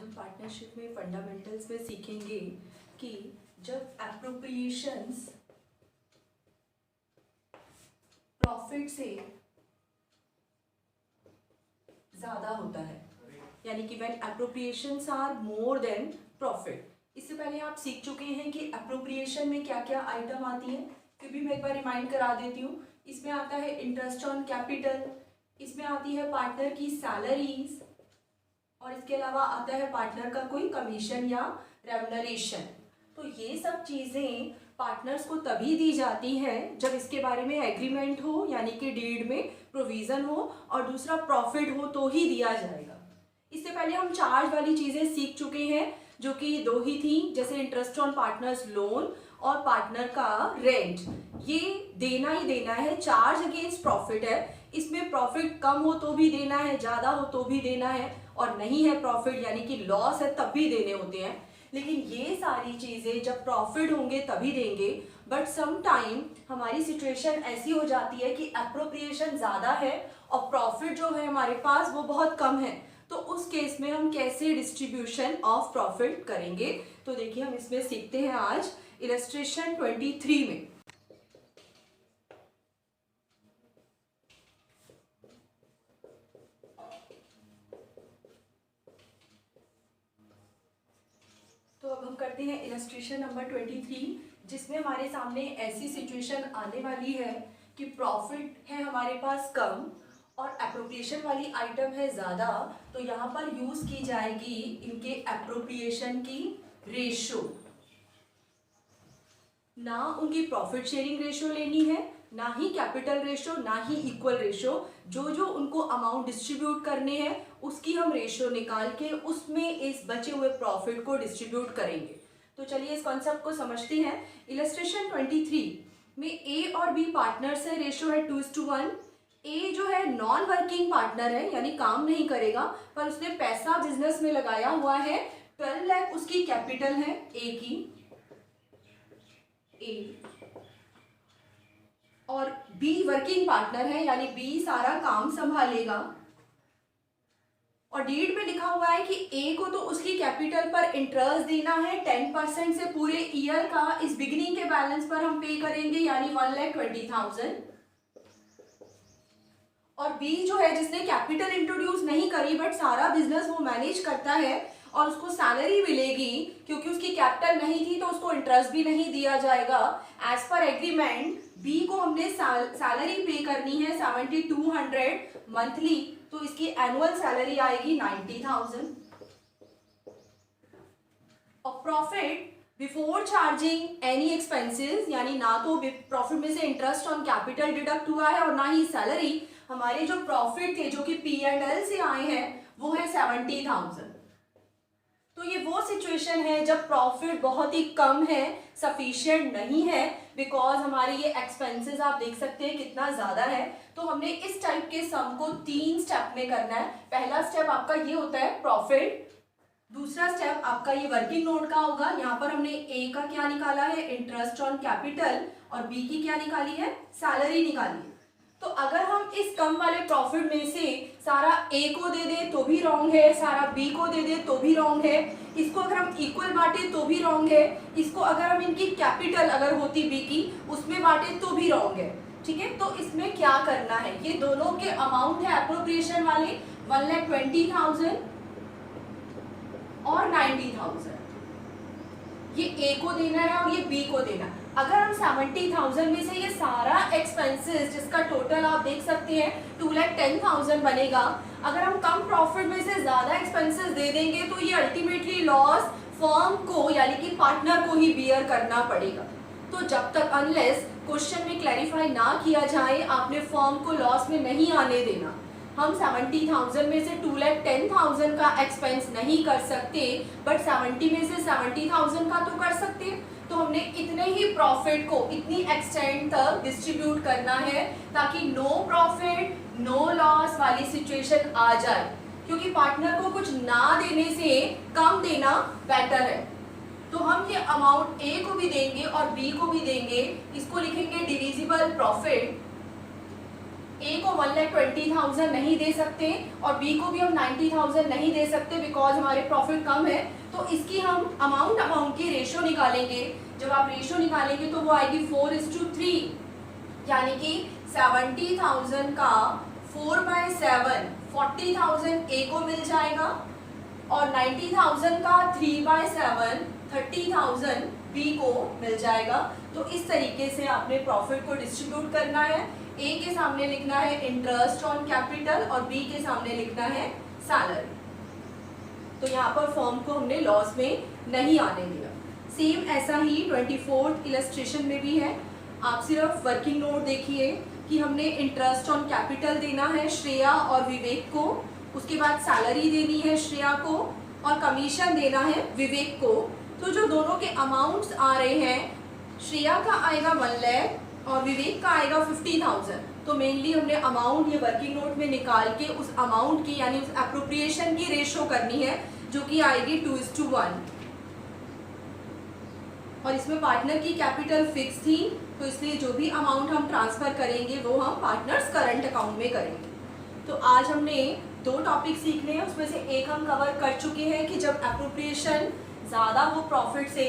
हम पार्टनरशिप में फंडामेंटल्स में सीखेंगे कि जब एप्रोप्रिएशंस प्रॉफिट से ज्यादा होता है, यानी कि when appropriations are more than profit. इससे पहले आप सीख चुके हैं कि एप्रोप्रिएशन में क्या क्या आइटम आती है, फिर भी मैं एक बार रिमाइंड करा देती हूँ। इसमें आता है इंटरेस्ट ऑन कैपिटल, इसमें आती है पार्टनर की सैलरीज, और इसके अलावा आता है पार्टनर का कोई कमीशन या रेम्युनरेशन। तो ये सब चीजें पार्टनर्स को तभी दी जाती हैं जब इसके बारे में एग्रीमेंट हो, यानी कि डीड में प्रोविजन हो, और दूसरा प्रॉफिट हो तो ही दिया जाएगा। इससे पहले हम चार्ज वाली चीजें सीख चुके हैं जो कि दो ही थी, जैसे इंटरेस्ट ऑन पार्टनर्स लोन और पार्टनर का रेंट। ये देना ही देना है, चार्ज अगेंस्ट प्रॉफिट है। इसमें प्रॉफिट कम हो तो भी देना है, ज्यादा हो तो भी देना है, और नहीं है प्रॉफिट यानी कि लॉस है तब भी देने होते हैं। लेकिन ये सारी चीजें जब प्रॉफिट होंगे तभी देंगे। बट सम टाइम हमारी सिचुएशन ऐसी हो जाती है कि एप्रोप्रिएशन ज्यादा है और प्रॉफिट जो है हमारे पास वो बहुत कम है। तो उस केस में हम कैसे डिस्ट्रीब्यूशन ऑफ प्रॉफिट करेंगे, तो देखिए हम इसमें सीखते हैं आज इलस्ट्रेशन 23 में। तो अब हम करते हैं इलस्ट्रेशन नंबर 23, जिसमें हमारे सामने ऐसी सिचुएशन आने वाली है कि प्रॉफिट है हमारे पास कम और एप्रोप्रिएशन वाली आइटम है ज़्यादा। तो यहाँ पर यूज़ की जाएगी इनके एप्रोप्रिएशन की रेशो। ना उनकी प्रॉफिट शेयरिंग रेशो लेनी है, ना ही कैपिटल रेशो, ना ही इक्वल रेशो। जो जो उनको अमाउंट डिस्ट्रीब्यूट करने हैं उसकी हम रेशो निकाल के उसमें इस बचे हुए प्रॉफिट को डिस्ट्रीब्यूट करेंगे। तो चलिए इस कॉन्सेप्ट को समझते हैं। इलस्ट्रेशन 23 में ए और बी पार्टनर्स है, रेशो है 2:1। ए जो है नॉन वर्किंग पार्टनर है, यानी काम नहीं करेगा, पर उसने पैसा बिजनेस में लगाया हुआ है। 12 लाख उसकी कैपिटल है ए की, ए। और बी वर्किंग पार्टनर है, यानी बी सारा काम संभालेगा। और डीड में लिखा हुआ है कि ए को तो उसकी कैपिटल पर इंटरेस्ट देना है 10% से पूरे ईयर का। इस बिगिनिंग के बैलेंस पर हम पे करेंगे, यानी 1,20,000। और बी जो है जिसने कैपिटल इंट्रोड्यूस नहीं करी बट सारा बिजनेस वो मैनेज करता है और उसको सैलरी मिलेगी, क्योंकि उसकी कैपिटल नहीं थी तो उसको इंटरेस्ट भी नहीं दिया जाएगा। एज पर एग्रीमेंट बी को हमने सैलरी पे करनी है 7,200 मंथली, तो इसकी एनुअल सैलरी आएगी 90,000। और profit before charging any expenses, यानी ना तो प्रॉफिट में से इंटरेस्ट ऑन कैपिटल डिडक्ट हुआ है और ना ही सैलरी। हमारे जो प्रॉफिट थे जो कि P&L से आए हैं वो है 70,000। तो ये वो सिचुएशन है जब प्रॉफिट बहुत ही कम है, सफिशिएंट नहीं है, बिकॉज हमारे ये एक्सपेंसेस आप देख सकते हैं कितना ज्यादा है। तो हमने इस टाइप के सम को 3 स्टेप में करना है। पहला स्टेप आपका ये होता है प्रॉफिट, दूसरा स्टेप आपका ये वर्किंग नोट का होगा। यहाँ पर हमने ए का क्या निकाला है, इंटरेस्ट ऑन कैपिटल, और बी की क्या निकाली है, सैलरी निकाली है। तो अगर हम इस कम वाले प्रॉफिट में से सारा ए को दे दे तो भी रॉन्ग है, सारा बी को दे दे तो भी रॉन्ग है, इसको अगर हम इक्वल बांटे तो भी रॉन्ग है, इसको अगर हम इनकी कैपिटल अगर होती बी की उसमें बांटे तो भी रॉन्ग है। ठीक है, तो इसमें क्या करना है, ये दोनों के अमाउंट है एप्रोप्रिएशन वाले 1,20,000 और 90,000। ये ए को देना है और ये बी को देना है। अगर हम 70,000 में से ये सारा एक्सपेंसेस जिसका टोटल आप देख सकते हैं 2,10,000 बनेगा, अगर हम कम प्रॉफिट में से ज्यादा एक्सपेंसेस दे देंगे तो ये अल्टीमेटली लॉस फर्म को यानी कि पार्टनर को ही बियर करना पड़ेगा। तो जब तक अनलेस क्वेश्चन में क्लैरिफाई ना किया जाए आपने फर्म को लॉस में नहीं आने देना। हम 70,000 में से 2,10,000 का एक्सपेंस नहीं कर सकते, बट 70 में से 70,000 का तो कर सकते हैं। तो हमने इतने ही प्रॉफिट को इतनी एक्सटेंड तक डिस्ट्रीब्यूट करना है ताकि नो प्रॉफिट नो लॉस वाली सिचुएशन आ जाए, क्योंकि पार्टनर को कुछ ना देने से कम देना बेटर है। तो हम ये अमाउंट ए को भी देंगे और बी को भी देंगे, इसको लिखेंगे डिविजिबल प्रॉफिट। ए को 1,20,000 नहीं दे सकते और बी को भी हम 90,000 नहीं दे सकते बिकॉज हमारे प्रॉफिट कम है, तो इसकी हम अमाउंट की रेशो निकालेंगे। जब आप रेशो निकालेंगे तो वो आएगी 4:3, यानी कि 70,000 का 4/7 40,000 ए को मिल जाएगा और 90,000 का 3/7 30,000 बी को मिल जाएगा। तो इस तरीके से आपने प्रॉफिट को डिस्ट्रीब्यूट करना है। ए के सामने लिखना है इंटरेस्ट ऑन कैपिटल और बी के सामने लिखना है सैलरी। तो यहाँ पर फर्म को हमने लॉस में नहीं आने दिया। सेम ऐसा ही 24th इलस्ट्रेशन में भी है। आप सिर्फ वर्किंग नोट देखिए कि हमने इंटरेस्ट ऑन कैपिटल देना है श्रेया और विवेक को, उसके बाद सैलरी देनी है श्रेया को और कमीशन देना है विवेक को। तो जो दोनों के अमाउंट्स आ रहे हैं, श्रेया का आएगा 1 लाख और विवेक का आएगा 50,000। तो मेनली हमने अमाउंट ये वर्किंग नोट में निकाल के उस अमाउंट की यानी उस एप्रोप्रिएशन की रेशो करनी है जो कि आएगी 2:1। और इसमें पार्टनर की कैपिटल फिक्स थी, तो इसलिए जो भी अमाउंट हम ट्रांसफर करेंगे वो हम पार्टनर्स करंट अकाउंट में करेंगे। तो आज हमने 2 टॉपिक सीखने हैं, उसमें से एक हम कवर कर चुके हैं कि जब एप्रोप्रिएशन ज़्यादा हो प्रॉफिट से।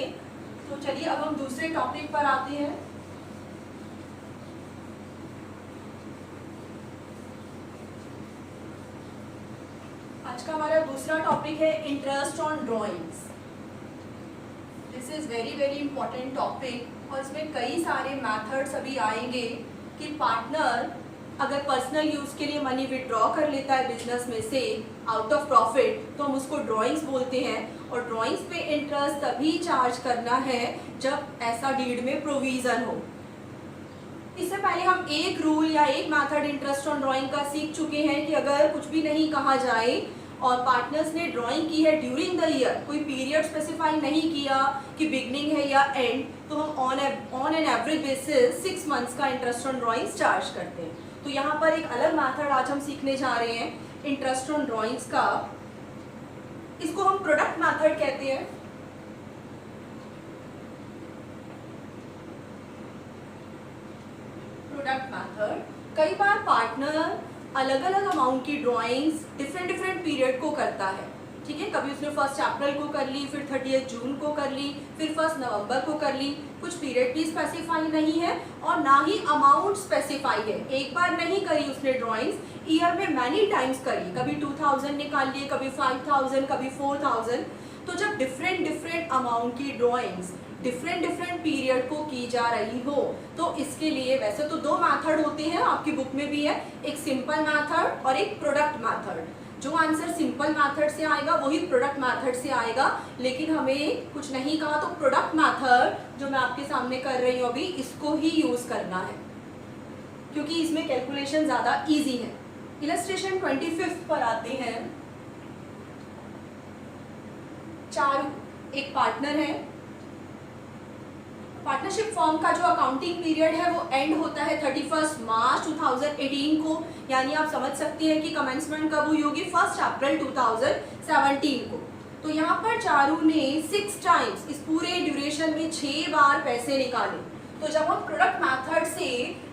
तो चलिए अब हम दूसरे टॉपिक पर आते हैं। आज का हमारा दूसरा टॉपिक है interest on drawings. This is very very important topic और इसमें कई सारे मेथड्स अभी आएंगे कि पार्टनर अगर पर्सनल यूज के लिए मनी विड्रॉ कर लेता है बिजनेस में से आउट ऑफ प्रॉफिट, तो हम उसको ड्रॉइंग्स बोलते हैं। और ड्रॉइंग्स पे इंटरेस्ट तभी चार्ज करना है जब ऐसा डीड में प्रोविजन हो। इससे पहले हम एक रूल या एक मेथड इंटरेस्ट ऑन ड्रॉइंग का सीख चुके हैं कि अगर कुछ भी नहीं कहा जाए और पार्टनर्स ने ड्राइंग की है ड्यूरिंग द ईयर, कोई पीरियड स्पेसिफाई नहीं किया कि बिगनिंग है या एंड, तो हम on an average basis 6 months का इंटरेस्ट ऑन ड्राइंग्स चार्ज करते हैं। तो यहाँ पर एक अलग मेथड आज हम सीखने जा रहे हैं इंटरेस्ट ऑन ड्राइंग्स का। इसको हम प्रोडक्ट मेथड कहते हैं। प्रोडक्ट मेथड, कई बार पार्टनर अलग अलग अमाउंट की ड्राइंग्स डिफरेंट पीरियड को करता है, ठीक है। कभी उसने 1 अप्रैल को कर ली, फिर 30 जून को कर ली, फिर 1 नवंबर को कर ली। कुछ पीरियड भी स्पेसिफाई नहीं है और ना ही अमाउंट स्पेसिफाई है। एक बार नहीं करी उसने ड्राइंग्स, ईयर में मैनी टाइम्स करी, कभी 2000 निकाल लिए, कभी 5000, कभी 4000। तो जब डिफरेंट अमाउंट की ड्राइंग्स डिफरेंट पीरियड को की जा रही हो, तो इसके लिए वैसे तो 2 मेथड होते हैं, आपकी बुक में भी है, एक सिंपल मेथड और एक प्रोडक्ट मेथड। जो आंसर सिंपल मेथड से आएगा वही प्रोडक्ट मेथड से आएगा, लेकिन हमें कुछ नहीं कहा तो प्रोडक्ट मेथड जो मैं आपके सामने कर रही हूँ अभी, इसको ही यूज करना है क्योंकि इसमें कैलकुलेशन ज्यादा इजी है। इलस्ट्रेशन 25 पर आते हैं। चारू एक पार्टनर है। पार्टनरशिप फॉर्म का जो अकाउंटिंग पीरियड है वो एंड होता है 31 मार्च 2018 को, यानी आप समझ सकते हैं कि कमेंसमेंट कब हुई होगी, 1 अप्रैल 2017 को। तो यहाँ पर चारू ने 6 टाइम्स इस पूरे ड्यूरेशन में 6 बार पैसे निकाले। तो जब हम प्रोडक्ट मेथड से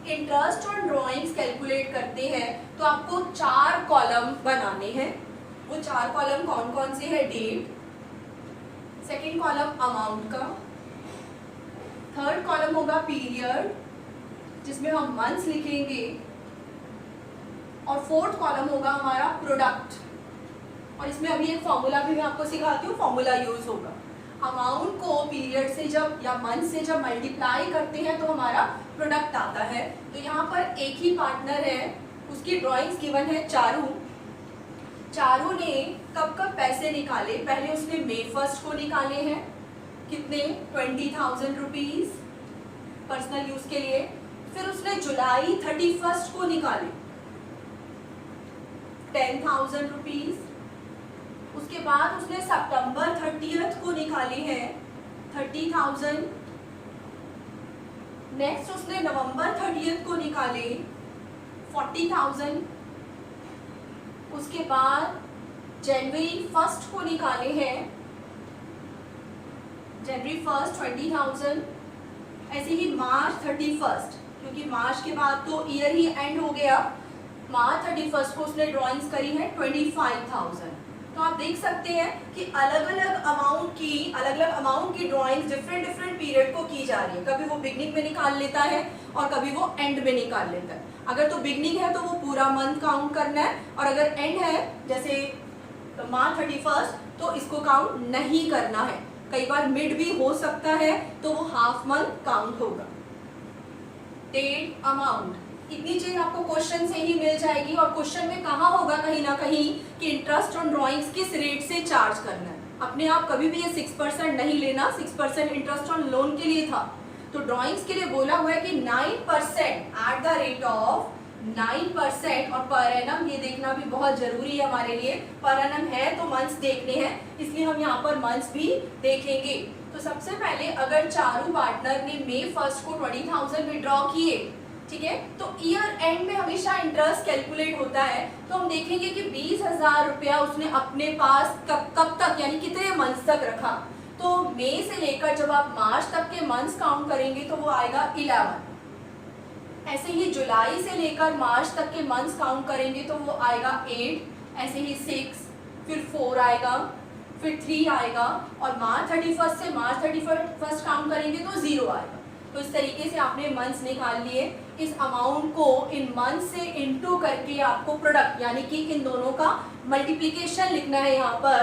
इंटरेस्ट ऑन ड्रॉइंग्स कैलकुलेट करते हैं तो आपको 4 कॉलम बनाने हैं। वो 4 कॉलम कौन कौन से है? डेट, सेकेंड कॉलम अमाउंट का, थर्ड कॉलम होगा पीरियड जिसमें हम मंथ्स लिखेंगे, और फोर्थ कॉलम होगा हमारा प्रोडक्ट। और इसमें अभी एक फॉर्मूला भी मैं आपको सिखाती हूँ, फॉर्मूला यूज होगा। अमाउंट को पीरियड से जब या मंथ से जब मल्टीप्लाई करते हैं तो हमारा प्रोडक्ट आता है। तो यहाँ पर एक ही पार्टनर है, उसकी ड्रॉइंग्स गिवन है चारू। चारू ने कब कब पैसे निकाले? पहले उसने May 1 को निकाले हैं, कितने? 20,000 रुपीज पर्सनल यूज के लिए। फिर उसने जुलाई 31 को निकाले 10,000 रुपीज। उसके बाद उसने सितंबर 30 को निकाले हैं 30,000। नेक्स्ट उसने नवंबर 30 को निकाले 40,000। उसके बाद जनवरी 1 को निकाले हैं जनवरी 1 20,000। ऐसे ही मार्च 31, क्योंकि मार्च के बाद तो ईयर ही एंड हो गया, मार्च 31 को उसने ड्राइंग्स करी है 25,000। तो आप देख सकते हैं कि अलग अलग अमाउंट की ड्राइंग्स डिफरेंट डिफरेंट पीरियड को की जा रही है। कभी वो बिगनिंग में निकाल लेता है और कभी वो एंड में निकाल लेता है। अगर तो बिगनिंग है तो वो पूरा मंथ काउंट करना है, और अगर एंड है जैसे मार्च 31 तो इसको काउंट नहीं करना है। कई बार मिड भी हो सकता है तो वो हाफ मंथ काउंट होगा। डेट, अमाउंट, इतनी चीज आपको क्वेश्चन से ही मिल जाएगी। और क्वेश्चन में कहाँ होगा कहीं ना कहीं कि इंटरेस्ट ऑन ड्राइंग्स किस रेट से चार्ज करना है। अपने आप कभी भी ये 6% नहीं लेना। 6% इंटरेस्ट ऑन लोन के लिए था, तो ड्राइंग्स के लिए बोला हुआ है कि 9% एट द रेट ऑफ 9%। और पर एनम ये देखना भी बहुत जरूरी है हमारे लिए। पर एनम है तो मंथ्स देखने हैं, इसलिए हम यहाँ पर मंथ्स भी देखेंगे। तो सबसे पहले अगर चारू पार्टनर ने मई 1 को 20,000 विड्रॉ किए, ठीक है, तो ईयर एंड में हमेशा इंटरेस्ट कैलकुलेट होता है। तो हम देखेंगे कि 20,000 रुपया उसने अपने पास कब तक यानी कितने मंथ्स तक रखा। तो मई से लेकर जब आप मार्च तक के मंथ्स काउंट करेंगे तो वो आएगा 11। ऐसे ही जुलाई से लेकर मार्च तक के मंथ्स काउंट करेंगे तो वो आएगा 8। ऐसे ही 6, फिर 4 आएगा, फिर 3 आएगा, और मार्च 31 से मार्च 31 काउंट करेंगे तो 0 आएगा। तो इस तरीके से आपने मंथ्स निकाल लिए। इस अमाउंट को इन मंथ से इनटू करके आपको प्रोडक्ट यानी कि इन दोनों का मल्टीप्लिकेशन लिखना है। यहाँ पर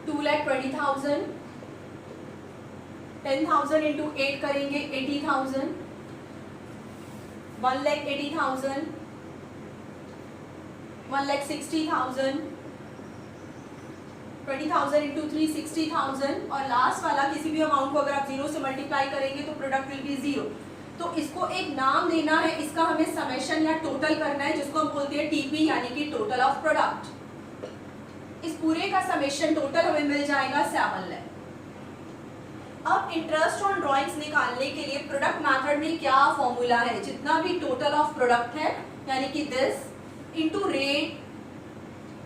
2,20,000, 10,000 इंटू 8 करेंगे 80,000, 1,80,000, 1,60,000, 20,000 इंटू 3 60,000, और लास्ट वाला किसी भी अमाउंट को अगर आप 0 से मल्टीप्लाई करेंगे तो प्रोडक्ट विल बी 0। तो इसको एक नाम देना है, इसका हमें समेशन या टोटल करना है, जिसको हम बोलते हैं टीपी यानी कि टोटल ऑफ प्रोडक्ट। इस पूरे का समेशन टोटल हमें मिल जाएगा 7 लाख। अब इंटरेस्ट ऑन ड्राइंग्स निकालने के लिए प्रोडक्ट मेथड में क्या फॉर्मूला है, जितना भी टोटल ऑफ प्रोडक्ट है यानी कि दिस इनटू रेट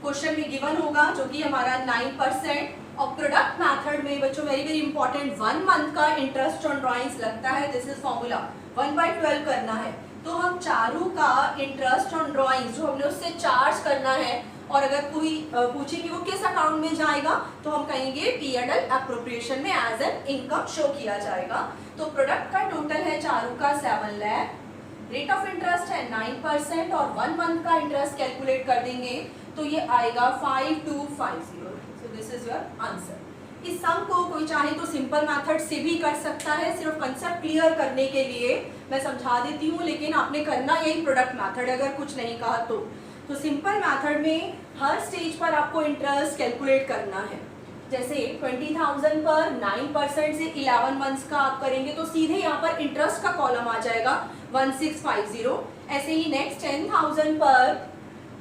क्वेश्चन में गिवन होगा जो कि हमारा 9%। और प्रोडक्ट मेथड में बच्चों वेरी वेरी इंपॉर्टेंट 1 मंथ का इंटरेस्ट ऑन ड्राइंग्स लगता है। दिस इज फॉर्मूला 1/12 करना है। तो हम चारू का इंटरेस्ट ऑन ड्राइंग्स जो हमने उससे चार्ज करना है, और अगर कोई पूछे कि वो किस अकाउंट में जाएगा तो हम कहेंगे P&L एप्रोप्रिएशन में एज एन इनकम शो किया जाएगा। तो प्रोडक्ट का टोटल है चारू का 7 लाख, रेट ऑफ इंटरेस्ट है 9%, और 1 मंथ का इंटरेस्ट कैलकुलेट कर देंगे तो ये आएगा 5250। So this is your answer. इस सम को कोई चाहे तो सिंपल मेथड से भी कर सकता है। सिर्फ कंसेप्ट क्लियर करने के लिए मैं समझा देती हूँ, लेकिन आपने करना यही प्रोडक्ट मेथड अगर कुछ नहीं कहा तो सिंपल मेथड में हर स्टेज पर आपको इंटरेस्ट कैलकुलेट करना है। जैसे 20,000 पर 9% से 11 मंथ्स का आप करेंगे तो सीधे यहाँ पर इंटरेस्ट का कॉलम आ जाएगा 1650। ऐसे ही नेक्स्ट 10,000 पर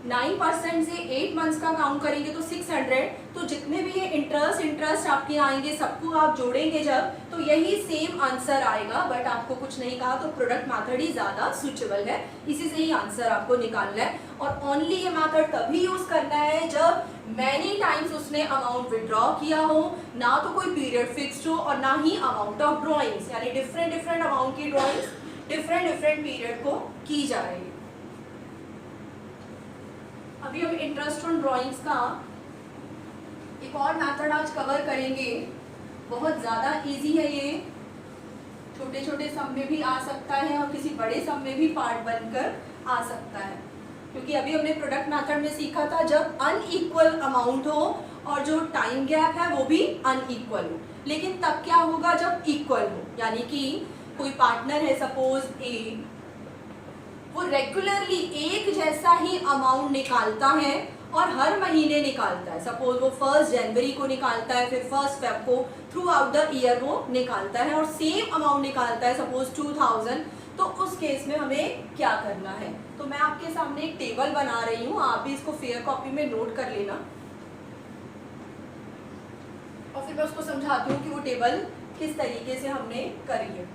9% से 8 मंथ्स का काउंट करेंगे तो 600। तो जितने भी ये इंटरेस्ट आपके आएंगे सबको आप जोड़ेंगे जब तो यही सेम आंसर आएगा। बट आपको कुछ नहीं कहा तो प्रोडक्ट मेथड ही ज़्यादा सूटेबल है, इसी से ही आंसर आपको निकालना है। और ओनली ये मेथड तभी यूज़ करना है जब मैनी टाइम्स उसने अमाउंट विड्रॉ किया हो, ना तो कोई पीरियड फिक्स्ड हो और ना ही अमाउंट ऑफ ड्रॉइंग्स, यानी डिफरेंट अमाउंट की ड्रॉइंग्स डिफरेंट पीरियड को की जा रही है। अभी हम इंटरेस्ट ऑन ड्रॉइंग्स का एक और मेथड आज कवर करेंगे। बहुत ज़्यादा इजी है ये, छोटे छोटे सम में भी आ सकता है और किसी बड़े सम में भी पार्ट बनकर आ सकता है। क्योंकि अभी हमने प्रोडक्ट मेथड में सीखा था जब अनइक्वल अमाउंट हो और जो टाइम गैप है वो भी अनइक्वल हो। लेकिन तब क्या होगा जब इक्वल हो, यानी कि कोई पार्टनर है सपोज ए, वो रेगुलरली एक जैसा ही अमाउंट निकालता है और हर महीने निकालता है। सपोज वो 1 जनवरी को निकालता है, फिर 1 फेब को, थ्रू आउट द ईयर वो निकालता है और सेम अमाउंट निकालता है सपोज 2000। तो उस केस में हमें क्या करना है, तो मैं आपके सामने एक टेबल बना रही हूँ, आप भी इसको फेयर कॉपी में नोट कर लेना और फिर मैं उसको समझाती हूँ कि वो टेबल किस तरीके से हमने करी है।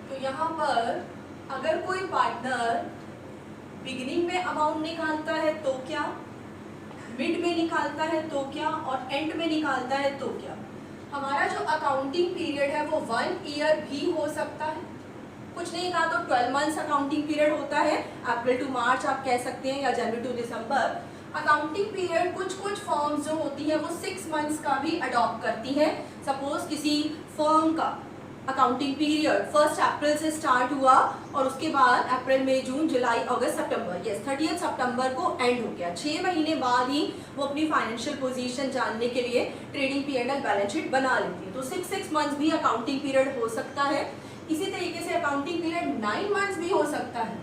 तो यहाँ पर अगर कोई पार्टनर बिगिनिंग में अमाउंट निकालता है तो क्या, मिड में निकालता है तो क्या, और एंड में निकालता है तो क्या। हमारा जो अकाउंटिंग पीरियड है वो 1 ईयर भी हो सकता है कुछ नहीं कहा तो 12 मंथ्स अकाउंटिंग पीरियड होता है, अप्रैल टू मार्च आप कह सकते हैं या जनवरी टू दिसंबर। अकाउंटिंग पीरियड कुछ कुछ फर्म्स जो होती है वो 6 मंथ्स का भी अडॉप्ट करती हैं। सपोज किसी फर्म का अकाउंटिंग पीरियड 1 अप्रैल से स्टार्ट हुआ और उसके बाद अप्रैल मई जून जुलाई अगस्त सितंबर, यस 30 सितंबर को एंड हो गया। 6 महीने बाद ही वो अपनी फाइनेंशियल पोजीशन जानने के लिए ट्रेडिंग P&L बैलेंस शीट बना लेती है। तो 6 मंथ्स भी अकाउंटिंग पीरियड हो सकता है। इसी तरीके से अकाउंटिंग पीरियड 9 मंथ्स भी हो सकता है।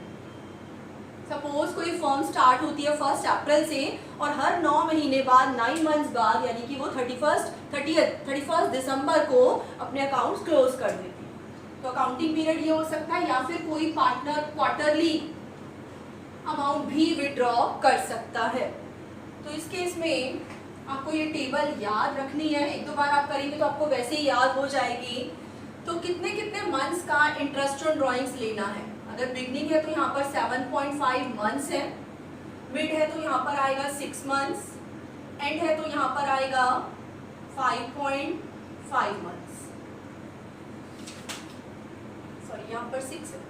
सपोज कोई फर्म स्टार्ट होती है 1 अप्रैल से और हर 9 महीने बाद 9 मंथ्स बाद यानी कि वो 31 दिसंबर को अपने अकाउंट्स क्लोज कर देती है। तो अकाउंटिंग पीरियड ये हो सकता है, या फिर कोई पार्टनर क्वार्टरली अमाउंट भी विड्रॉ कर सकता है। तो इस केस में आपको ये टेबल याद रखनी है, 1-2 बार आप करेंगे तो आपको वैसे ही याद हो जाएगी। तो कितने कितने मंथ्स का इंटरेस्ट ऑन ड्रॉइंग्स लेना है। अगर बिगनिंग है तो यहाँ पर 7.5 मंथ्स है, मिड है तो यहाँ पर आएगा 6 मंथ्स, एंड है तो यहाँ पर आएगा 5.5 मंथ्स, सॉरी यहाँ पर 6 है।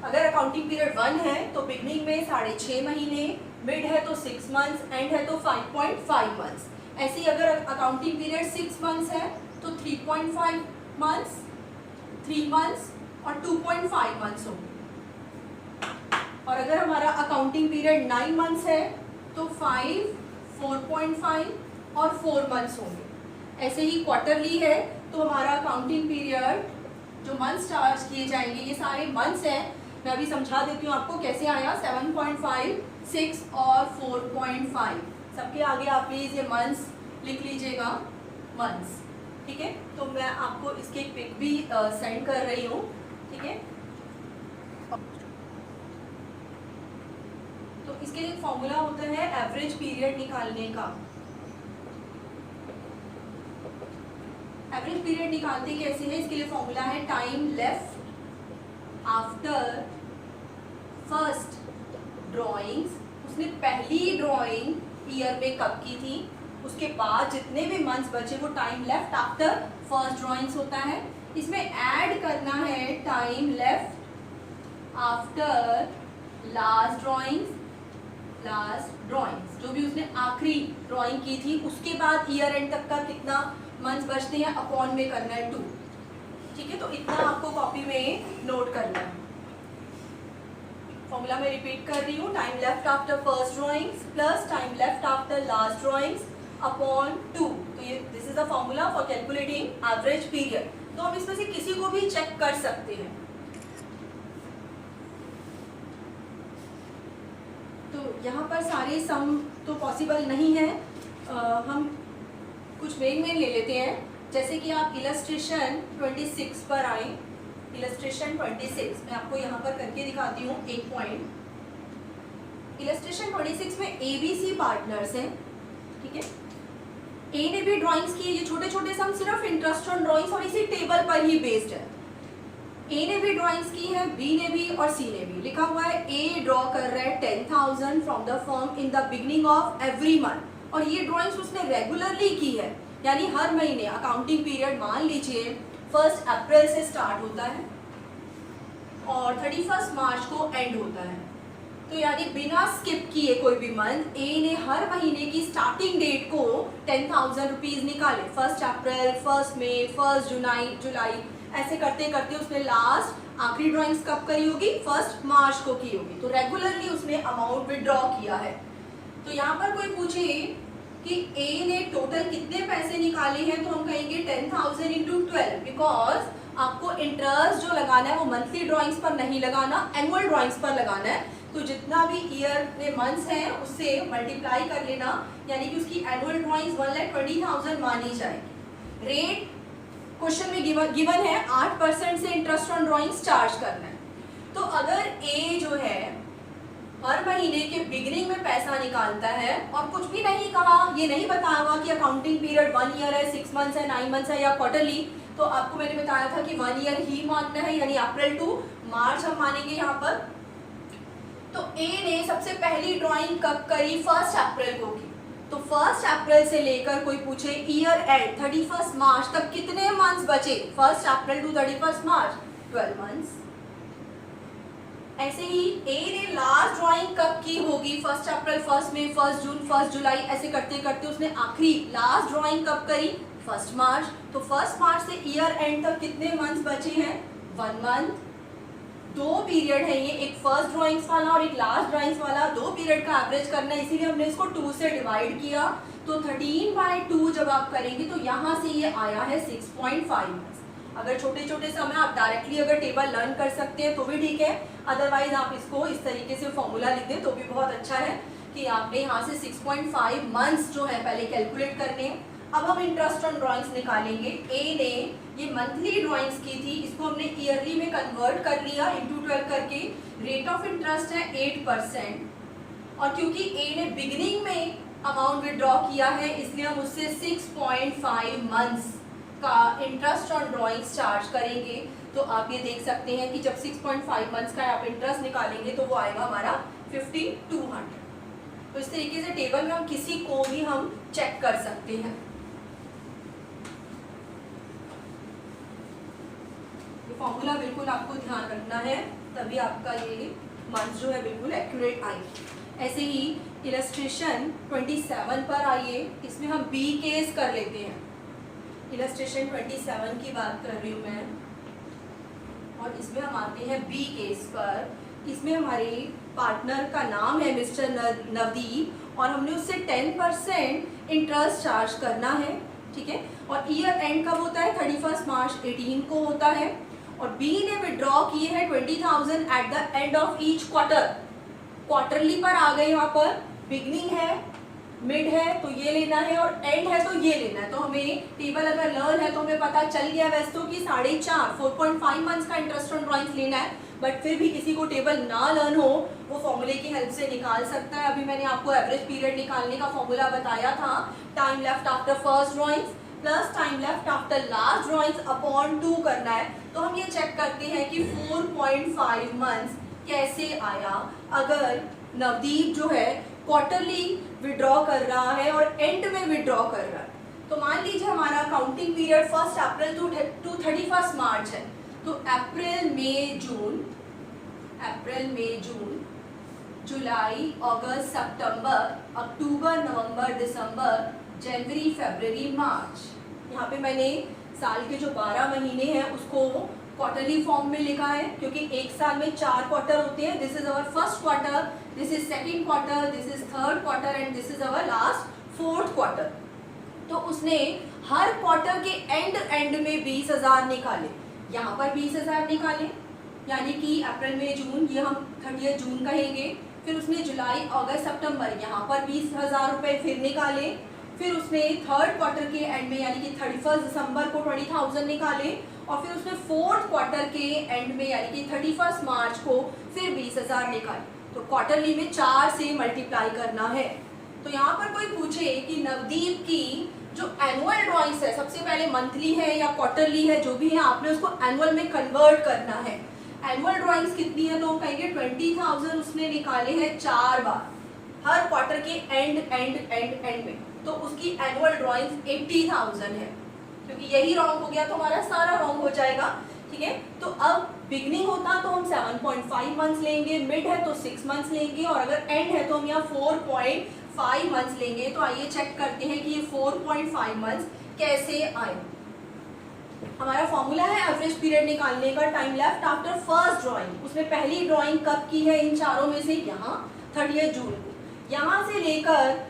अगर अकाउंटिंग पीरियड 1 है तो बिगनिंग में 6.5 महीने, मिड है तो 6 मंथ्स, एंड है तो 5.5 मंथ्स। ऐसे ही अगर अकाउंटिंग पीरियड 6 मंथ्स है तो 3.5 मंथ्स, 3 मंथ्स और 2.5 मंथ्स होंगे। और अगर हमारा अकाउंटिंग पीरियड 9 मंथ्स है तो 5, 4.5 और 4 मंथ्स होंगे। ऐसे ही क्वार्टरली है तो हमारा अकाउंटिंग पीरियड जो मंथ्स चार्ज किए जाएंगे ये सारे मंथ्स हैं। मैं अभी समझा देती हूँ आपको कैसे आया। 7.5, 6 और 4.5 सबके आगे आप प्लीज ये मंथ्स लिख लीजिएगा, मंथ्स, ठीक है। तो मैं आपको इसके एक पिक भी सेंड कर रही हूँ, ठीक है। तो इसके लिए फॉर्मूला होता है एवरेज पीरियड निकालने का। एवरेज पीरियड निकालते कैसे है, इसके लिए फॉर्मूला है time left after first drawings. उसने पहली ड्रॉइंग ईयर में कब की थी, उसके बाद जितने भी मंथ्स बचे वो time left after first drawings होता है। इसमें ऐड करना है time left after last drawings, जो भी उसने आखिरी ड्रॉइंग की थी उसके बाद ईयर एंड तक का कितना मंथ्स बचते हैं अपॉन में करना है 2, ठीक है। तो इतना आपको कॉपी में नोट करना है। फॉर्मूला में रिपीट कर रही हूँ, time left after first drawings plus time left after last drawings upon 2। तो ये this is the formula for calculating average period. तो हम इसमें से किसी को भी चेक कर सकते हैं। तो यहाँ पर सारे सम तो पॉसिबल नहीं है, हम कुछ मेन ले लेते हैं। जैसे कि आप इलस्ट्रेशन 26 पर आए, इलस्ट्रेशन 26 मैं आपको यहाँ पर करके दिखाती हूँ एक पॉइंट। इलस्ट्रेशन 26 में ABC पार्टनर्स हैं, ठीक है। ए ने भी ड्राइंग्स की, ये छोटे छोटे सम सिर्फ इंटरेस्ट ऑन ड्राइंग्स और इसी टेबल पर ही बेस्ड है। ए ने भी ड्राइंग्स की है, बी ने भी और सी ने भी। लिखा हुआ है ए ड्रॉ कर रहा है 10,000 from the firm in the beginning of every month, और ये ड्राइंग्स उसने रेगुलरली की है, यानी हर महीने। अकाउंटिंग पीरियड मान लीजिए 1 अप्रैल से स्टार्ट होता है और 31 मार्च को एंड होता है। तो यानी बिना स्किप किए कोई भी मंथ ए ने हर महीने की स्टार्टिंग डेट को 10,000 रुपीज निकाले। 1 अप्रैल, 1 मई, 1 जुलाई, ऐसे करते करते उसने लास्ट आखिरी ड्राइंग्स कब करी होगी, 1 मार्च को की होगी। तो रेगुलरली उसने अमाउंट विड्रॉ किया है। तो यहाँ पर कोई पूछे कि ए ने टोटल कितने पैसे निकाले हैं, तो हम कहेंगे 10,000 इंटू 12, बिकॉज आपको इंटरेस्ट जो लगाना है वो मंथली ड्राइंग्स पर नहीं लगाना, एनुअल ड्राइंग्स पर लगाना है। तो जितना भी ईयर में मंथ्स हैं उससे मल्टीप्लाई कर लेना, यानी कि उसकी एनुअल ड्राइंग्स 1,20,000 मानी जाएगी। रेट क्वेश्चन में गिवन है 8% से इंटरेस्ट ऑन ड्राइंग्स चार्ज करना है। तो अगर ए जो है हर महीने के बिगिनिंग में पैसा निकालता है और कुछ भी नहीं कहा, ये नहीं बताया कि अकाउंटिंग पीरियड 1 ईयर है, 6 मंथ्स है, 9 मंथ्स है या क्वार्टरली, तो आपको मैंने बताया था कि 1 ईयर ही मानना है, यानी अप्रैल टू मार्च हम मानेंगे यहाँ पर। तो ए ने सबसे पहली ड्राइंग कब करी, 1 अप्रैल को की। तो 1 अप्रैल से लेकर कोई पूछे ईयर एंड 31 मार्च तक कितने मंथ्स बचे, 1 अप्रैल टू 31 मार्च, 12 मंथ्स। ऐसे ही ए ने लास्ट ड्राइंग कब की होगी, 1 अप्रैल, 1 मई, 1 जून, 1 जुलाई, ऐसे करते करते उसने आखिरी लास्ट ड्राइंग कब करी, 1 मार्च। तो 1 मार्च से ईयर एंड तक कितने मंथ्स बचे हैं, 1 मंथ। 2 पीरियड है ये, एक फर्स्ट ड्राइंग्स वाला और एक लास्ट ड्राइंग्स वाला, 2 पीरियड का एवरेज करना है, इसीलिए हमने इसको 2 से डिवाइड किया। तो 13/2 जब आप करेंगे तो यहाँ से ये आया है 6.5 मंथ्स। अगर छोटे छोटे समय आप डायरेक्टली अगर टेबल लर्न कर सकते हैं तो भी ठीक है, अदरवाइज आप इसको इस तरीके से फॉर्मूला लिख दें तो भी बहुत अच्छा है कि आपने यहाँ से 6.5 मंथ्स जो है पहले कैलकुलेट करने हैं। अब हम इंटरेस्ट ऑन ड्राइंग्स निकालेंगे। ए ने ये मंथली ड्राइंग्स की थी, इसको हमने ईयरली में कन्वर्ट कर लिया इंटू 12 करके। रेट ऑफ इंटरेस्ट है 8%, और क्योंकि ए ने बिगिनिंग में अमाउंट विड्रॉ किया है इसलिए हम उससे 6.5 मंथ्स का इंटरेस्ट ऑन ड्राइंग्स चार्ज करेंगे। तो आप ये देख सकते हैं कि जब 6.5 मंथ्स का आप इंटरेस्ट निकालेंगे तो वो आएगा हमारा 5200। तो इस तरीके से टेबल में हम किसी को भी हम चेक कर सकते हैं। ये फॉर्मूला बिल्कुल आपको ध्यान रखना है, तभी आपका ये मंथ जो है बिल्कुल एक्यूरेट आएगी। ऐसे ही इलस्ट्रेशन 27 पर आइए, इसमें हम बी केस कर लेते हैं। इलस्ट्रेशन 27 की बात कर रही हूँ मैं, और इसमें हम आते हैं बी केस पर। इसमें हमारे पार्टनर का नाम है मिस्टर नवदीप, और हमने उससे 10% इंटरेस्ट चार्ज करना है, ठीक है। और ईयर एंड कब होता है, 31 मार्च 18 को होता है। और बी ने विड्रॉ किए हैं 20,000 at the end of each quarter. Quarterly पर आ गए, यहाँ पर बिगनिंग है, मिड है तो ये लेना है, और एंड है तो ये लेना है। तो हमें टेबल अगर लर्न है तो हमें पता चल गया वैसे तो कि 4.5 मंथ्स का इंटरेस्ट ऑन ड्राइंग्स लेना है, बट फिर भी किसी को टेबल ना लर्न हो वो फॉर्मूले की हेल्प से निकाल सकता है। अभी मैंने आपको एवरेज पीरियड निकालने का फॉर्मूला बताया था, time left after first drawings plus time left after last drawings upon 2 करना है। तो हम ये चेक करते हैं कि 4.5 मंथ्स कैसे आया अगर नवदीप जो है क्वार्टरली विड्रॉ कर रहा है और एंड में विड्रॉ कर रहा है। तो मान लीजिए हमारा काउंटिंग पीरियड 1 अप्रैल टू 31 मार्च है, तो अप्रैल मई जून, जुलाई, अगस्त, सितंबर, अक्टूबर, नवंबर, दिसंबर, जनवरी, फरवरी, मार्च। यहाँ पे मैंने साल के जो 12 महीने हैं उसको क्वार्टरली फॉर्म में लिखा है, क्योंकि एक साल में 4 क्वार्टर होते हैं। This is our first quarter, this is second quarter, this is third quarter and this is our last 4th quarter. तो उसने हर क्वार्टर के एंड में 20,000 निकाले, यहाँ पर 20,000 निकाले, यानी कि अप्रैल मई जून, ये हम 30 जून कहेंगे। फिर उसने जुलाई, अगस्त, सितंबर, यहाँ पर 20,000 रुपये फिर निकाले। फिर उसने थर्ड क्वार्टर के एंड में यानी कि 31 दिसंबर को 20,000 निकाले, और फिर उसने 4th क्वार्टर के एंड में यानी कि 31 मार्च को फिर 20,000 निकाले। तो क्वार्टरली में 4 से मल्टीप्लाई करना है। तो यहाँ पर कोई पूछे कि नवदीप की जो एनुअल ड्राइंग्स है, सबसे पहले मंथली है या क्वार्टरली है, जो भी है आपने उसको एनुअल में कन्वर्ट करना है। एनुअल ड्राइंग्स कितनी है, तो हम कहेंगे 20,000 उसने निकाले हैं 4 बार हर क्वार्टर के एंड में। तो उसकी एनुअल ड्राइंग्स 80,000 है, क्योंकि यही रॉन्ग हो गया तो हमारा सारा रॉन्ग हो जाएगा, ठीक है। तो अब बिगनिंग होता तो हम 7.5 मंथ्स लेंगे, मिड है तो 6 मंथ्स लेंगे, और अगर एंड है तो हम यहाँ 4.5 मंथ्स लेंगे। तो आइए चेक करते हैं कि ये 4.5 मंथ्स कैसे आए। हमारा फॉर्मूला है एवरेज पीरियड निकालने का, time left after first drawing. उसने पहली ड्राइंग कब की है इन चारों में से, यहाँ 30 जून को। यहाँ से लेकर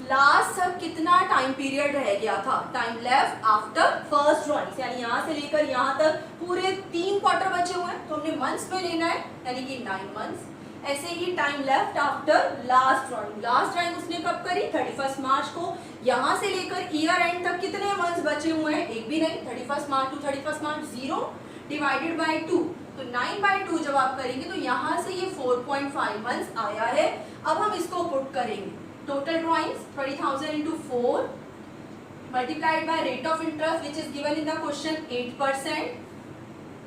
लास्ट तक कितना टाइम पीरियड रह गया था, time left after first drawing, यानी यहाँ से लेकर यहाँ तक पूरे 3 क्वार्टर बचे हुए हैं, तो हमने मंथ्स में लेना है, यानी कि 9 मंथ्स। ऐसे ही time left after last drawing उसने कब करी, 31 मार्च को। यहाँ से लेकर ईयर एंड तक कितने मंथ्स बचे हुए हैं, एक भी नहीं। 31 March two 31 March 0 divided by 2, तो 9/2 जब आप करेंगे तो यहाँ से ये 4.5 मंथ्स आया है। अब हम इसको पुट करेंगे, total drawings 30,000 into 4 multiplied by rate of interest which is given in the question 8%,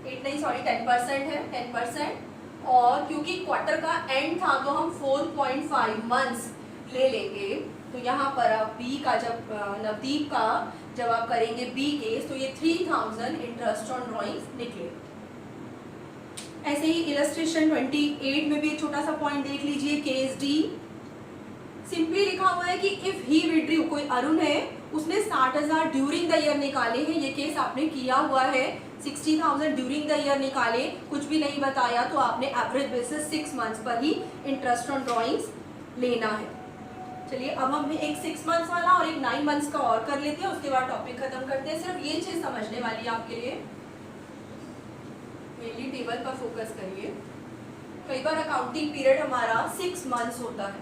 10% है, 10%। और क्योंकि क्वार्टर का एंड था तो हम 4.5 मंथ्स ले लेंगे। तो यहाँ पर आप बी का जब नवदीप का जब आप करेंगे बी केस, तो ये 3,000 इंटरेस्ट ऑन ड्राइंग्स निकले। ऐसे ही इलस्ट्रेशन 28 में भी एक छोटा सा पॉइंट देख लीजिए, केस डी। सिंपली लिखा हुआ है कि इफ ही विड्रू, कोई अरुण है, उसने 60,000 ड्यूरिंग द ईयर निकाले हैं, ये केस आपने किया हुआ है, 60,000 ड्यूरिंग द ईयर निकाले, कुछ भी नहीं बताया, तो आपने एवरेज बेसिस 6 मंथ्स पर ही इंटरेस्ट ऑन ड्रॉइंग्स लेना है। चलिए अब हम एक 6 मंथ्स वाला और एक 9 मंथ्स का और कर लेते हैं, उसके बाद टॉपिक खत्म करते हैं। सिर्फ ये चीज समझने वाली है आपके लिए, मेनली टेबल पर फोकस करिए। कई बार अकाउंटिंग पीरियड हमारा 6 मंथ्स होता है,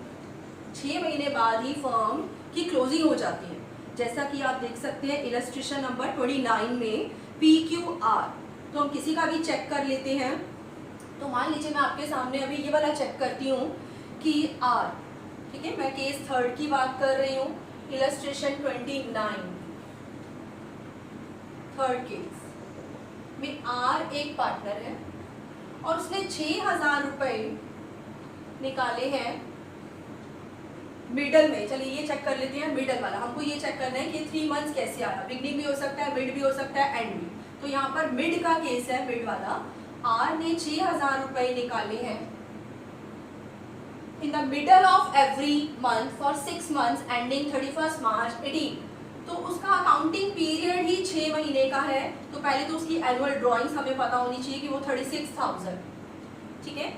6 महीने बाद ही फर्म की क्लोजिंग हो जाती है। जैसा कि आप देख सकते हैं इलस्ट्रेशन नंबर 29 में PQR, तो हम किसी का भी चेक कर लेते हैं। तो मान लीजिए मैं आपके सामने अभी ये वाला चेक करती हूँ कि R, ठीक है, मैं केस 3 की बात कर रही हूँ, इलस्ट्रेशन 29 3rd केस में R एक पार्टनर है और उसने 6,000 रुपए निकाले हैं मिडल में। चलिए ये चेक कर लेते हैं मिडल वाला, हमको ये चेक करना है कि 3 मंथ्स कैसे आया, बिगनिंग भी हो सकता है, मिड भी हो सकता है, एंड भी। तो यहाँ पर मिड का केस है, मिड वाला। R ने 6,000 रुपए निकाले हैं in the middle of every month for 6 months ending 31 मार्च 18। तो उसका अकाउंटिंग पीरियड ही 6 महीने का है, तो पहले तो उसकी एनुअल ड्रॉइंग्स हमें पता होनी चाहिए कि वो 36,000, ठीक है।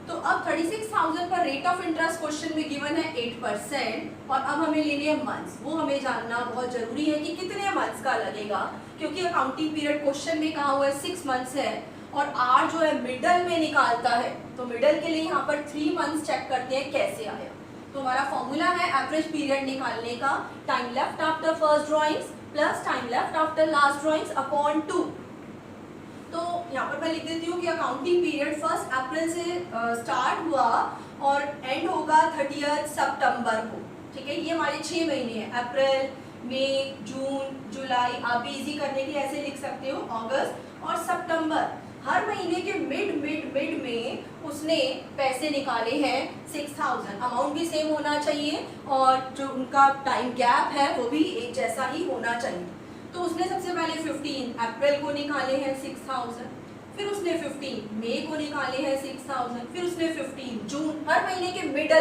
तो अब 36,000 पर रेट ऑफ इंटरेस्ट क्वेश्चन में गिवन है 8%, और अब हमें लेने हैं मंथ्स। वो हमें जानना बहुत जरूरी है कि कितने मंथ्स का लगेगा, क्योंकि अकाउंटिंग पीरियड क्वेश्चन में कहा हुआ है 6 मंथ्स है और R जो है मिडल में निकालता है, तो मिडल के लिए यहाँ पर 3 मंथ्स चेक करते हैं कैसे आया। तो हमारा फॉर्मूला है एवरेज पीरियड निकालने का, time left after first drawings plus time left after last drawings upon 2। तो यहाँ पर मैं लिख देती हूँ कि अकाउंटिंग पीरियड 1 अप्रैल से स्टार्ट हुआ और एंड होगा 30 सितंबर को, ठीक है। ये हमारे 6 महीने हैं, अप्रैल, मई, जून, जुलाई, आप भी इजी करने के लिए ऐसे लिख सकते हो, अगस्त और सितंबर। हर महीने के मिड में उसने पैसे निकाले हैं 6,000। अमाउंट भी सेम होना चाहिए और जो उनका टाइम गैप है वो भी एक जैसा ही होना चाहिए। तो उसने सबसे पहले 15 अप्रैल को निकाले हैं 6,000, फिर उसने 15 मई को निकाले हैं 6,000, फिर उसने 15 जून, हर महीने के मिड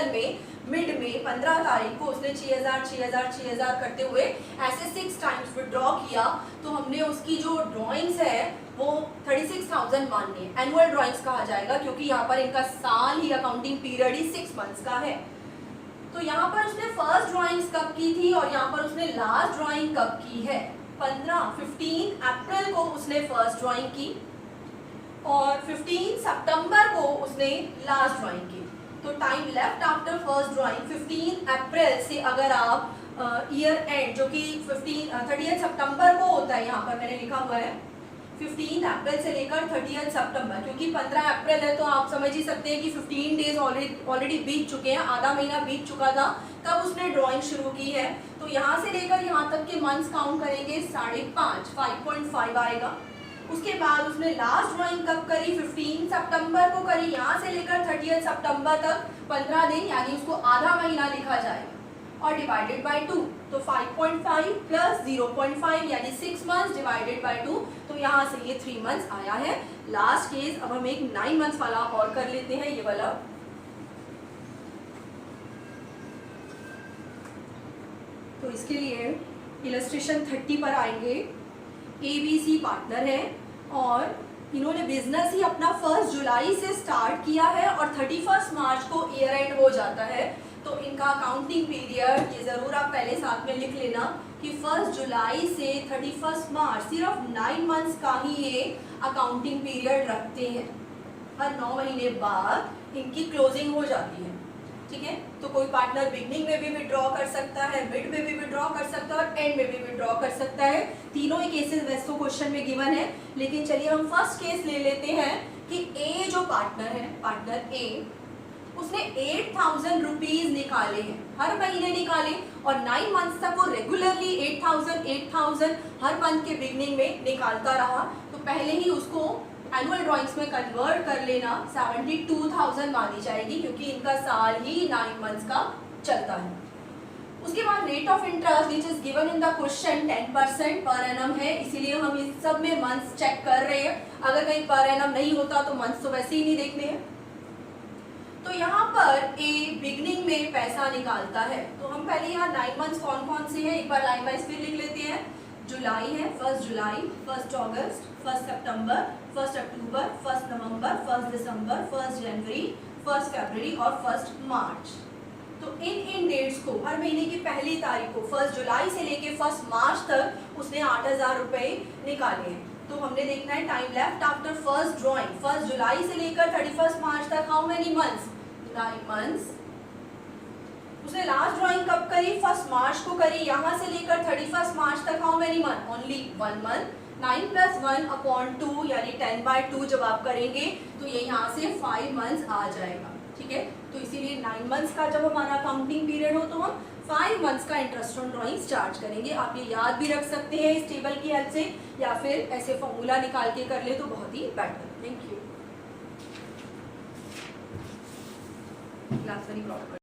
में 15 तारीख को उसने 6,000 करते हुए ऐसे 6 टाइम्स विड्रॉ किया। तो हमने उसकी जो ड्रॉइंग्स है वो 36,000 माननी है, एनुअल ड्रॉइंग्स कहा जाएगा, क्योंकि यहाँ पर इनका साल ही अकाउंटिंग पीरियड ही 6 मंथ्स का है। तो यहाँ पर उसने फर्स्ट ड्रॉइंग्स कब की थी और यहाँ पर उसने लास्ट ड्रॉइंग कब की है, 15 अप्रैल को उसने फर्स्ट ड्रॉइंग की और 15 सितंबर को उसने लास्ट ड्रॉइंग की। तो time left after first drawing 15 अप्रैल से अगर आप ईयर एंड जो कि 30 सितंबर को होता है, यहाँ पर मैंने लिखा हुआ है 15 अप्रैल से लेकर 30 सितंबर, क्योंकि 15 अप्रैल है तो आप समझ ही सकते हैं कि 15 डेज ऑलरेडी बीत चुके हैं, आधा महीना बीत चुका था तब उसने ड्राइंग शुरू की है। तो यहाँ से लेकर यहाँ तक के मंथ्स काउंट करेंगे 5.5 आएगा। उसके बाद उसने लास्ट ड्राइंग कब करी, 15 सितंबर को करी, यहाँ से लेकर 30 सितंबर तक 15 दिन, यानी उसको आधा महीना लिखा जाएगा और डिवाइडेड बाय 2। तो 5.5 प्लस 0.5 यानी 6 मंथ्स डिवाइडेड बाय 2, तो यहाँ से ये 3 मंथ्स आया है। लास्ट केस अब हम एक 9 मंथ्स वाला और कर लेते हैं, ये वाला। तो इसके लिए इलस्ट्रेशन 30 पर आएंगे। ABC पार्टनर है और इन्होंने बिजनेस ही अपना 1 जुलाई से स्टार्ट किया है और 31 मार्च को ईयर एंड हो जाता है। तो इनका अकाउंटिंग पीरियड, ये ज़रूर आप पहले साथ में लिख लेना कि 1 जुलाई से 31 मार्च, सिर्फ 9 मंथ्स का ही ये अकाउंटिंग पीरियड रखते हैं। हर 9 महीने बाद इनकी क्लोजिंग हो जाती है, ठीक है। तो कोई पार्टनर बिगनिंग में भी विड्रॉ कर सकता है, मिड में भी विड्रॉ कर सकता है और एंड में भी विड्रॉ कर सकता है। तीनों ही केसेस वैसे तो क्वेश्चन में गिवन है, लेकिन चलिए हम फर्स्ट केस ले लेते हैं कि ए जो पार्टनर है, पार्टनर ए, उसने 8,000 रुपीज निकाले हैं, हर महीने निकाले और 9 मंथ्स तक वो रेगुलरली 8,000 हर मंथ के बिगनिंग में निकालता रहा। तो पहले ही उसको एनुअल ड्रॉइंग्स में कन्वर्ट कर लेना, 72,000 मानी जाएगी, क्योंकि इनका साल ही 9 मंथ्स का चलता है। उसके बाद rate of interest which is given in the question 10% per annum है, इसीलिए हम इस सब में मंथ्स चेक कर रहे हैं। अगर कहीं पर एनम नहीं होता तो मंथ्स तो वैसे ही नहीं देखने हैं। तो यहाँ पर ए बिगनिंग में पैसा निकालता है, तो हम पहले यहाँ 9 मंथ्स कौन कौन से हैं एक बार लाइन वाइज फिर लिख लेते हैं। जुलाई है, 1 जुलाई, 1 अगस्त, 1 सितंबर, 1 अक्टूबर, 1 नवंबर, 1 दिसंबर, 1 जनवरी, 1 फरवरी और 1 मार्च। तो इन डेट्स को हर महीने की पहली तारीख को 1 जुलाई से लेके 1 मार्च तक उसने 8,000 रुपए निकाले हैं। तो हमने देखना है time left after first drawing 1 जुलाई से लेकर 31 मार्च तक हाउ मेनी मंथ्स, 9 मंथ्स। उसने लास्ट ड्राइंग कब करी, 1 मार्च को करी, यहाँ से लेकर 31 मार्च तक how many month, only 1 month. 9 + 1/2 यानी 10/2 जब आप करेंगे तो ये यहाँ से 5 मंथ्स आ जाएगा, ठीक है। तो इसीलिए 9 मंथ्स का जब हमारा काउंटिंग पीरियड हो तो हम 5 मंथ्स का इंटरेस्ट ऑन ड्राइंग चार्ज करेंगे। आप ये याद भी रख सकते हैं इस टेबल की हेल्प से, या फिर ऐसे फॉर्मूला निकाल के कर ले तो बहुत ही बेटर। Thank you. क्लास वाली प्रॉब्लम